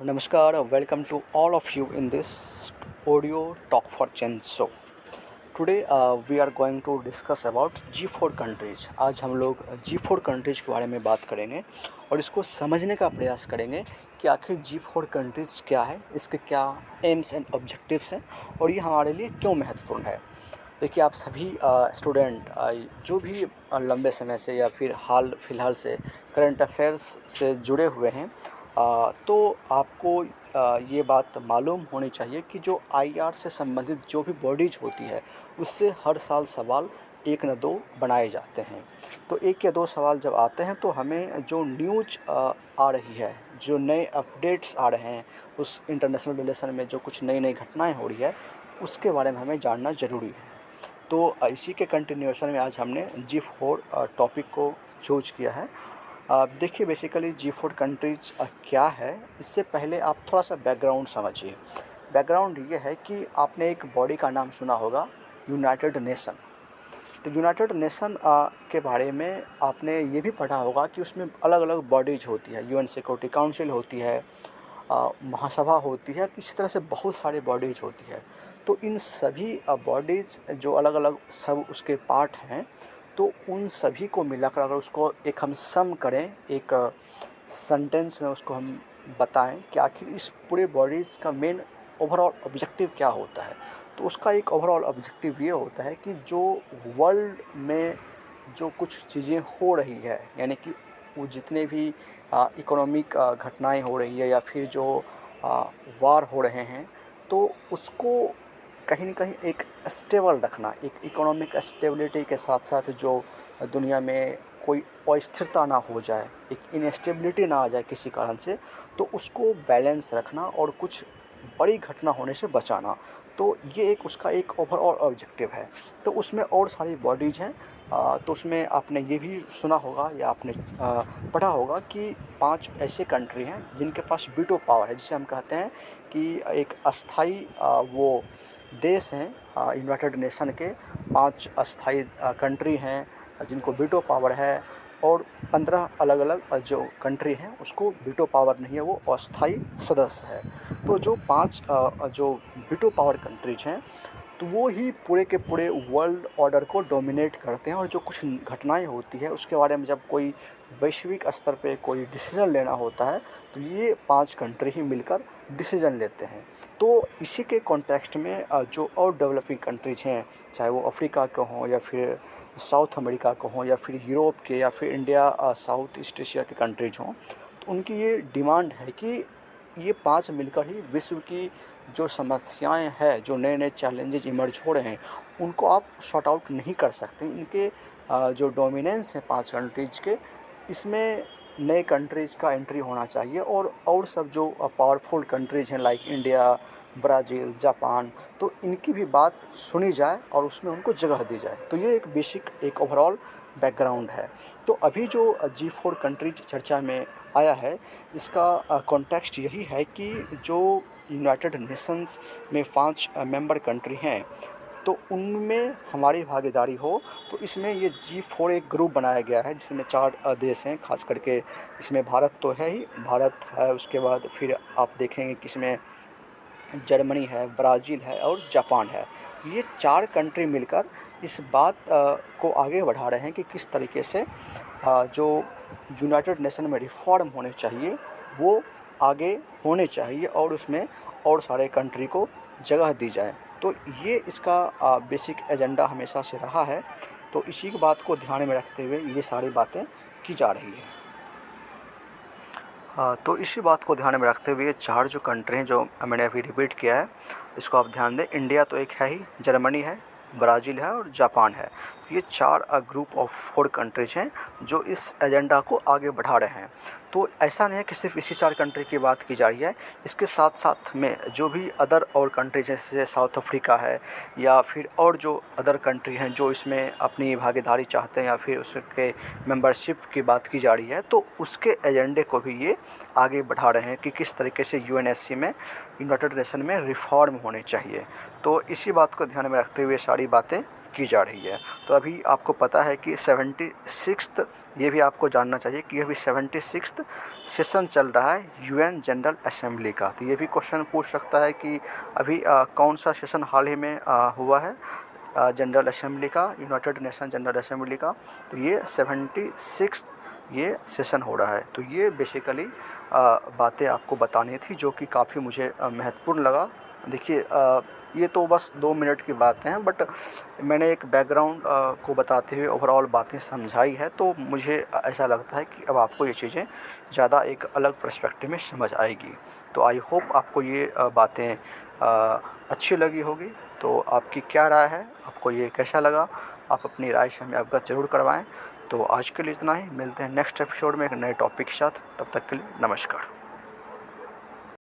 Namaskar, welcome to all of you in this audio talk for change show. Today we are going to discuss about G4 countries. आज हम लोग G4 countries के बारे में बात करेंगे और इसको समझने का प्रयास करेंगे कि आखिर G4 कंट्रीज क्या है, इसके क्या एम्स एंड ऑब्जेक्टिव्स हैं और ये हमारे लिए क्यों महत्वपूर्ण है। देखिए, आप सभी स्टूडेंट जो भी लंबे समय से या फिर हाल फिलहाल से करंट अफेयर्स से जुड़े हुए हैं, तो आपको ये बात मालूम होनी चाहिए कि जो आईआर से संबंधित जो भी बॉडीज होती है उससे हर साल सवाल एक न दो बनाए जाते हैं। तो एक या दो सवाल जब आते हैं तो हमें जो न्यूज आ रही है, जो नए अपडेट्स आ रहे हैं, उस इंटरनेशनल रिलेशन में जो कुछ नई नई घटनाएं हो रही है उसके बारे में हमें जानना ज़रूरी है। तो इसी के कंटिन्यूएशन में आज हमने G4 टॉपिक को चूज किया है। देखिए, बेसिकली G4 कंट्रीज क्या है, इससे पहले आप थोड़ा सा बैकग्राउंड समझिए। बैकग्राउंड ये है कि आपने एक बॉडी का नाम सुना होगा, यूनाइटेड नेशन। तो यूनाइटेड नेशन के बारे में आपने ये भी पढ़ा होगा कि उसमें अलग अलग बॉडीज होती है, यूएन सिक्योरिटी काउंसिल होती है, महासभा होती है, इस तरह से बहुत सारी बॉडीज होती है। तो इन सभी बॉडीज जो अलग अलग सब उसके पार्ट हैं, तो उन सभी को मिलाकर अगर उसको एक हम सम करें, एक सेंटेंस में उसको हम बताएं कि आखिर इस पूरे बॉडीज़ का मेन ओवरऑल ऑब्जेक्टिव क्या होता है, तो उसका एक ओवरऑल ऑब्जेक्टिव ये होता है कि जो वर्ल्ड में जो कुछ चीज़ें हो रही है, यानी कि वो जितने भी इकोनॉमिक घटनाएं हो रही है या फिर जो वार हो रहे हैं, तो उसको कहीं न कहीं एक स्टेबल रखना, एक इकोनॉमिक स्टेबिलिटी के साथ साथ जो दुनिया में कोई अस्थिरता ना हो जाए, एक इनस्टेबिलिटी ना आ जाए किसी कारण से, तो उसको बैलेंस रखना और कुछ बड़ी घटना होने से बचाना। तो ये एक उसका एक ओवरऑल ऑब्जेक्टिव है। तो उसमें और सारी बॉडीज़ हैं। तो उसमें आपने ये भी सुना होगा या आपने पढ़ा होगा कि 5 ऐसे कंट्री हैं जिनके पास वीटो पावर है, जिसे हम कहते हैं कि एक अस्थाई वो देश हैं। यूनाइटेड नेशन के 5 अस्थाई कंट्री हैं जिनको वीटो पावर है, और 15 अलग अलग जो कंट्री हैं उसको वीटो पावर नहीं है, वो अस्थाई सदस्य है। तो जो 5 जो वीटो पावर कंट्रीज हैं, तो वो ही पूरे के पूरे वर्ल्ड ऑर्डर को डोमिनेट करते हैं, और जो कुछ घटनाएं होती है उसके बारे में जब कोई वैश्विक स्तर पे कोई डिसीजन लेना होता है तो ये 5 कंट्री ही मिलकर डिसीजन लेते हैं। तो इसी के कॉन्टेक्स्ट में जो और डेवलपिंग कंट्रीज हैं, चाहे वो अफ्रीका के हों या फिर साउथ अमेरिका के हों या फिर यूरोप के या फिर इंडिया साउथ ईस्ट एशिया के कंट्रीज हों, तो उनकी ये डिमांड है कि ये 5 मिलकर ही विश्व की जो समस्याएं हैं, जो नए नए चैलेंजेस इमर्ज हो रहे हैं, उनको आप सॉर्ट आउट नहीं कर सकते। इनके जो डोमिनेंस है 5 कंट्रीज़ के, इसमें नए कंट्रीज़ का एंट्री होना चाहिए, और सब जो पावरफुल कंट्रीज़ हैं लाइक इंडिया, ब्राज़ील, जापान, तो इनकी भी बात सुनी जाए और उसमें उनको जगह दी जाए। तो ये एक बेसिक एक ओवरऑल बैकग्राउंड है। तो अभी जो G4 कंट्रीज चर्चा में आया है, इसका कॉन्टेक्स्ट यही है कि जो यूनाइटेड नेशंस में 5 मेंबर कंट्री हैं, तो उनमें हमारी भागीदारी हो। तो इसमें ये G4 एक ग्रुप बनाया गया है जिसमें 4 देश हैं, खास करके इसमें भारत तो है ही, भारत है, उसके बाद फिर आप देखेंगे कि इसमें जर्मनी है, ब्राज़ील है और जापान है। ये 4 कंट्री मिलकर इस बात को आगे बढ़ा रहे हैं कि किस तरीके से जो यूनाइटेड नेशन में रिफॉर्म होने चाहिए वो आगे होने चाहिए, और उसमें और सारे कंट्री को जगह दी जाए। तो ये इसका बेसिक एजेंडा हमेशा से रहा है। तो इसी की बात को ध्यान में रखते हुए ये सारी बातें की जा रही है। तो इसी बात को ध्यान में रखते हुए ये 4 जो कंट्री हैं जो मैंने अभी रिपीट किया है, इसको आप ध्यान दें। इंडिया तो एक है ही, जर्मनी है, ब्राज़ील है और जापान है। तो ये 4 ग्रुप ऑफ 4 कंट्रीज हैं जो इस एजेंडा को आगे बढ़ा रहे हैं। तो ऐसा नहीं है कि सिर्फ इसी 4 कंट्री की बात की जा रही है, इसके साथ साथ में जो भी अदर और कंट्री जैसे साउथ अफ्रीका है या फिर और जो अदर कंट्री हैं जो इसमें अपनी भागीदारी चाहते हैं या फिर उसके मेंबरशिप की बात की जा रही है, तो उसके एजेंडे को भी ये आगे बढ़ा रहे हैं कि किस तरीके से यूएनएससी में, यूनाइटेड नेशन में रिफॉर्म होने चाहिए। तो इसी बात को ध्यान में रखते हुए सारी बातें की जा रही है। तो अभी आपको पता है कि 76th, ये भी आपको जानना चाहिए कि अभी 76th सेशन चल रहा है यूएन जनरल असेंबली का। तो ये भी क्वेश्चन पूछ सकता है कि अभी कौन सा सेशन हाल ही में हुआ है जनरल असेंबली का, यूनाइटेड नेशन जनरल असेंबली का। तो ये 76 ये सेशन हो रहा है। तो ये बेसिकली बातें आपको बतानी थी जो कि काफ़ी मुझे महत्वपूर्ण लगा। देखिए ये तो बस 2 मिनट की बातें हैं, बट मैंने एक बैकग्राउंड को बताते हुए ओवरऑल बातें समझाई है। तो मुझे ऐसा लगता है कि अब आपको ये चीज़ें ज़्यादा एक अलग पर्सपेक्टिव में समझ आएगी। तो आई होप आपको ये बातें अच्छी लगी होगी। तो आपकी क्या राय है, आपको ये कैसा लगा? आप अपनी राय से हमें अवगत ज़रूर करवाएं। तो आज के लिए इतना ही, मिलते हैं नेक्स्ट एपिसोड में एक नए टॉपिक के साथ। तब तक के लिए नमस्कार।